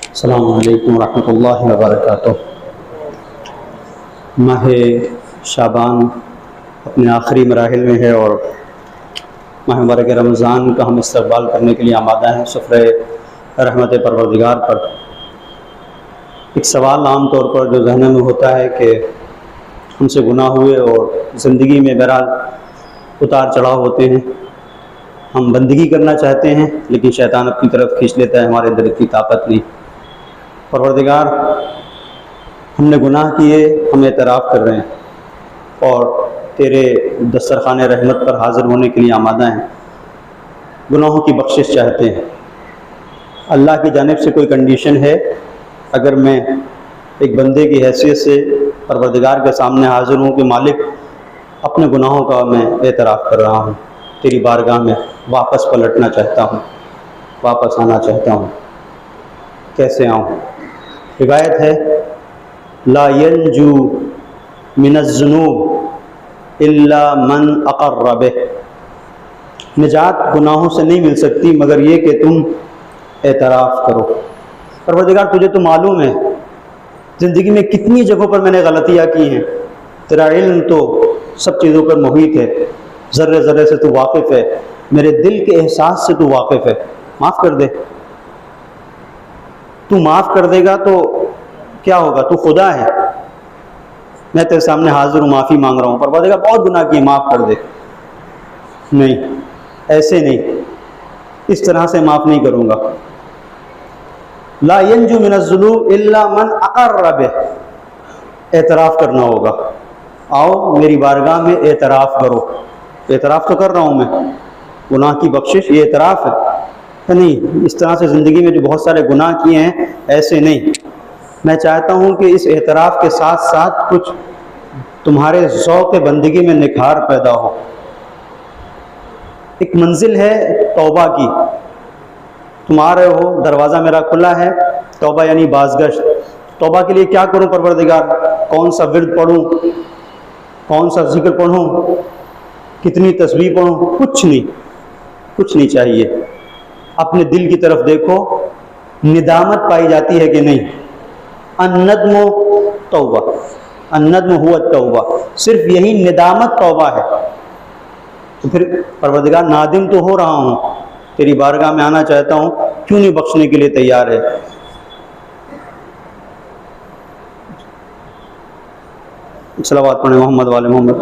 السلام علیکم ورحمۃ اللہ وبرکاتہ۔ ماہ شعبان اپنے آخری مراحل میں ہے اور ماہ مبارک رمضان کا ہم استقبال کرنے کے لیے آمادہ ہیں۔ سفرہ رحمت پروردگار پر ایک سوال عام طور پر جو ذہن میں ہوتا ہے کہ ہم سے گناہ ہوئے اور زندگی میں بہرحال اتار چڑھاؤ ہوتے ہیں، ہم بندگی کرنا چاہتے ہیں لیکن شیطان اپنی طرف کھینچ لیتا ہے، ہمارے اندر اتنی طاقت نہیں۔ پروردگار، ہم نے گناہ کیے، ہم اعتراف کر رہے ہیں اور تیرے دسترخوان رحمت پر حاضر ہونے کے لیے آمادہ ہیں، گناہوں کی بخشش چاہتے ہیں۔ اللہ کی جانب سے کوئی کنڈیشن ہے؟ اگر میں ایک بندے کی حیثیت سے پروردگار کے سامنے حاضر ہوں کہ مالک اپنے گناہوں کا میں اعتراف کر رہا ہوں، تیری بارگاہ میں واپس پلٹنا چاہتا ہوں، واپس آنا چاہتا ہوں، کیسے آؤں؟ روایت ہے لا ینجو من الذنوب الا من اقر بہ، نجات گناہوں سے نہیں مل سکتی مگر یہ کہ تم اعتراف کرو۔ پروردگار، تجھے تو معلوم ہے زندگی میں کتنی جگہوں پر میں نے غلطیاں کی ہیں، تیرا علم تو سب چیزوں پر محیط ہے، ذرے ذرے سے تو واقف ہے، میرے دل کے احساس سے تو واقف ہے، معاف کر دے۔ تو معاف کر دے گا تو کیا ہوگا؟ تو خدا ہے، میں تیرے سامنے حاضر ہوں، معافی مانگ رہا ہوں، پروردگار بہت گناہ کیے، معاف کر دے۔ نہیں، ایسے نہیں، اس طرح سے معاف نہیں کروں گا۔ لا ینجو من الذنوب الا من اقر بہ، اعتراف کرنا ہوگا۔ آؤ میری بارگاہ میں اعتراف کرو۔ اعتراف تو کر رہا ہوں میں، گناہ کی بخشش یہ اعتراف ہے۔ نہیں، اس طرح سے زندگی میں جو بہت سارے گناہ کیے ہیں ایسے نہیں۔ میں چاہتا ہوں کہ اس اعتراف کے ساتھ ساتھ کچھ تمہارے ذوق بندگی میں نکھار پیدا ہو۔ ایک منزل ہے توبہ کی، تم آ رہے ہو، دروازہ میرا کھلا ہے، توبہ یعنی بازگشت۔ توبہ کے لیے کیا کروں پروردگار؟ کون سا ورد پڑھوں، کون سا ذکر پڑھوں، کتنی تسبیح پڑھوں؟ کچھ نہیں چاہیے۔ اپنے دل کی طرف دیکھو، ندامت پائی جاتی ہے کہ نہیں؟ الندم توبہ، الندم هو التوبہ، صرف یہی ندامت توبہ ہے۔ تو پھر پروردگار نادم تو ہو رہا ہوں، تیری بارگاہ میں آنا چاہتا ہوں، کیوں نہیں بخشنے کے لیے تیار ہے؟ صلوات پڑھیں محمد والے محمد۔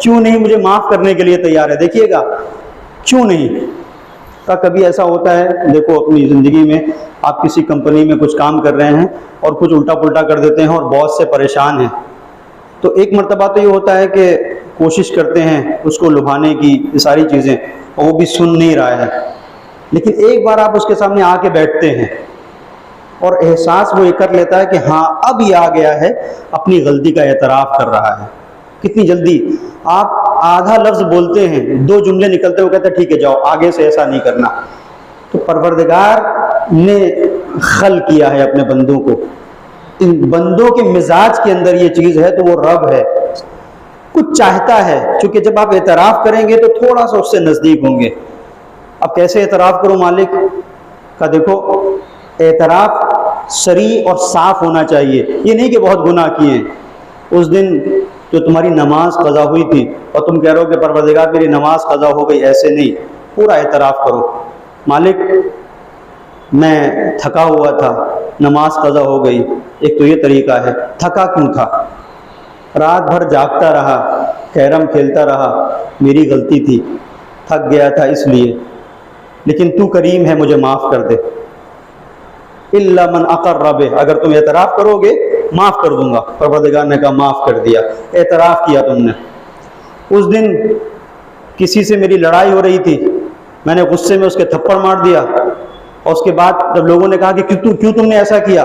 کیوں نہیں مجھے معاف کرنے کے لیے تیار ہے؟ دیکھیے گا کیوں نہیں۔ کبھی ایسا ہوتا ہے، دیکھو اپنی زندگی میں آپ کسی کمپنی میں کچھ کام کر رہے ہیں اور کچھ الٹا پلٹا کر دیتے ہیں اور باس سے پریشان ہیں، تو ایک مرتبہ تو یہ ہوتا ہے کہ کوشش کرتے ہیں اس کو لبھانے کی، یہ ساری چیزیں، اور وہ بھی سن نہیں رہا ہے، لیکن ایک بار آپ اس کے سامنے آ کے بیٹھتے ہیں اور احساس وہ یہ کر لیتا ہے کہ ہاں اب یہ آ گیا ہے، اپنی غلطی کا اعتراف کر رہا ہے۔ کتنی جلدی آپ آدھا لفظ بولتے ہیں، 2 جملے نکلتے ہوئے کہتے ہیں ٹھیک ہے جاؤ، آگے سے ایسا نہیں کرنا۔ تو پروردگار نے خلق کیا ہے اپنے بندوں کو، ان بندوں کے مزاج کے اندر یہ چیز ہے، تو وہ رب ہے، کچھ چاہتا ہے، چونکہ جب آپ اعتراف کریں گے تو تھوڑا سا اس سے نزدیک ہوں گے۔ اب کیسے اعتراف کروں مالک کا؟ دیکھو، اعتراف صریح اور صاف ہونا چاہیے، یہ نہیں کہ بہت گناہ کیے ہیں۔ اس دن جو تمہاری نماز قضا ہوئی تھی اور تم کہہ رہے ہو کہ پروردگار میری نماز قضا ہو گئی، ایسے نہیں، پورا اعتراف کرو، مالک میں تھکا ہوا تھا، نماز قضا ہو گئی۔ ایک تو یہ طریقہ ہے، تھکا کیوں تھا؟ رات بھر جاگتا رہا، کیرم کھیلتا رہا، میری غلطی تھی، تھک گیا تھا اس لیے، لیکن تو کریم ہے، مجھے معاف کر دے۔ الا من اقر بہ، اگر تم اعتراف کرو گے معاف کر دوں گا۔ پروردگار نے کہا معاف کر دیا، اعتراف کیا تم نے۔ اس دن کسی سے میری لڑائی ہو رہی تھی، میں نے غصے میں اس کے تھپڑ مار دیا، اور اس کے بعد جب لوگوں نے کہا کہ کیوں تم نے ایسا کیا،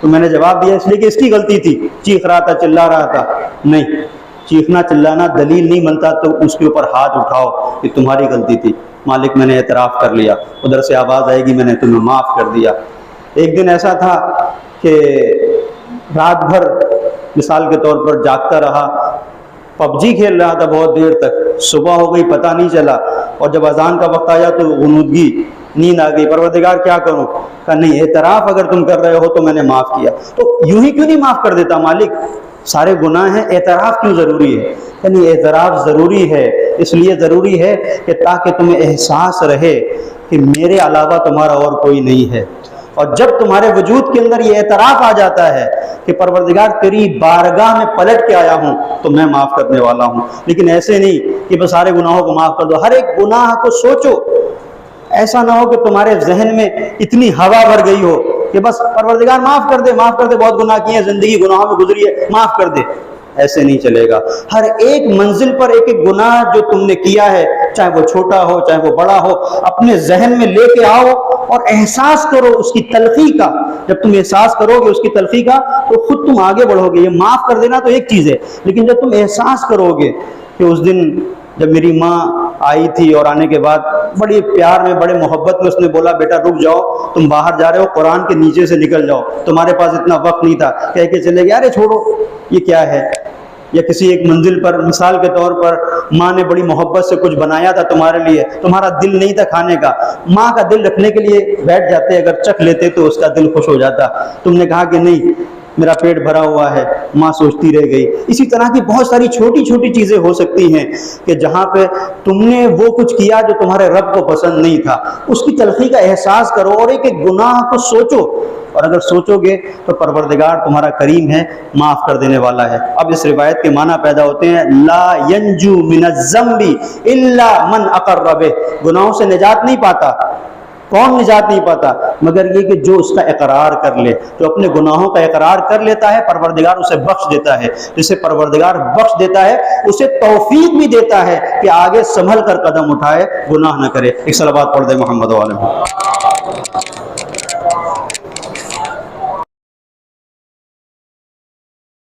تو میں نے جواب دیا اس لیے کہ اس کی غلطی تھی، چیخ رہا تھا، چلا رہا تھا۔ نہیں، چیخنا چلانا دلیل نہیں بنتا، تو اس کے اوپر ہاتھ اٹھاؤ کہ تمہاری غلطی تھی، مالک میں نے اعتراف کر لیا، ادھر سے آواز آئے گی میں نے تمہیں معاف کر دیا۔ ایک دن ایسا تھا کہ رات بھر مثال کے طور پر جاگتا رہا، پب جی کھیل رہا تھا بہت دیر تک، صبح ہو گئی پتہ نہیں چلا، اور جب اذان کا وقت آیا تو غنودگی، نیند آ گئی، پروردگار کیا کروں؟ کہا نہیں، اعتراف اگر تم کر رہے ہو تو میں نے معاف کیا۔ تو یوں ہی کیوں نہیں معاف کر دیتا مالک؟ سارے گناہ ہیں، اعتراف کیوں ضروری ہے؟ یعنی اعتراف ضروری ہے، اس لیے ضروری ہے کہ تاکہ تمہیں احساس رہے کہ میرے علاوہ تمہارا اور کوئی نہیں ہے۔ اور جب تمہارے وجود کے اندر یہ اعتراف آ جاتا ہے کہ پروردگار تیری بارگاہ میں پلٹ کے آیا ہوں تو میں معاف کرنے والا ہوں، لیکن ایسے نہیں کہ بس سارے گناہوں کو معاف کر دو، ہر ایک گناہ کو سوچو۔ ایسا نہ ہو کہ تمہارے ذہن میں اتنی ہوا بھر گئی ہو کہ بس پروردگار معاف کر دے، معاف کر دے، بہت گناہ کیے ہیں، زندگی گناہوں میں گزری ہے، معاف کر دے۔ ایسے نہیں چلے گا۔ ہر ایک منزل پر ایک ایک گناہ جو تم نے کیا ہے، چاہے وہ چھوٹا ہو چاہے وہ بڑا ہو، اپنے ذہن میں لے کے آؤ اور احساس کرو اس کی تلخی کا۔ جب تم احساس کرو گے اس کی تلخی کا تو خود تم آگے بڑھو گے۔ یہ معاف کر دینا تو ایک چیز ہے، لیکن جب تم احساس کرو گے کہ اس دن جب میری ماں آئی تھی اور آنے کے بعد بڑی پیار میں بڑے محبت میں اس نے بولا بیٹا رک جاؤ، تم باہر جا رہے ہو، قرآن کے نیچے سے نکل جاؤ، تمہارے پاس اتنا وقت نہیں تھا، کہہ کے چلے گئے ارے چھوڑو یہ کیا ہے۔ یا کسی ایک منزل پر مثال کے طور پر ماں نے بڑی محبت سے کچھ بنایا تھا تمہارے لیے، تمہارا دل نہیں تھا کھانے کا، ماں کا دل رکھنے کے لیے بیٹھ جاتے، اگر چکھ لیتے تو اس کا دل خوش ہو جاتا، تم نے کہا کہ نہیں میرا پیٹ بھرا ہوا ہے، ماں سوچتی رہ گئی۔ اسی طرح کی بہت ساری چھوٹی چھوٹی چیزیں ہو سکتی ہیں کہ جہاں پہ تم نے وہ کچھ کیا جو تمہارے رب کو پسند نہیں تھا، اس کی تلخی کا احساس کرو اور ایک ایک گناہ کو سوچو، اور اگر سوچو گے تو پروردگار تمہارا کریم ہے، معاف کر دینے والا ہے۔ اب اس روایت کے معنی پیدا ہوتے ہیں، لا ینجو من الذنب الا من اقر بہ، گناہوں سے نجات نہیں پاتا، کون نجات نہیں پاتا؟ مگر یہ کہ جو اس کا اقرار کر لے، جو اپنے گناہوں کا اقرار کر لیتا ہے پروردگار اسے بخش دیتا ہے، جسے پروردگار بخش دیتا ہے اسے توفیق بھی دیتا ہے کہ آگے سنبھل کر قدم اٹھائے، گناہ نہ کرے۔ ایک صلوات پڑھ دے محمد و علیہ۔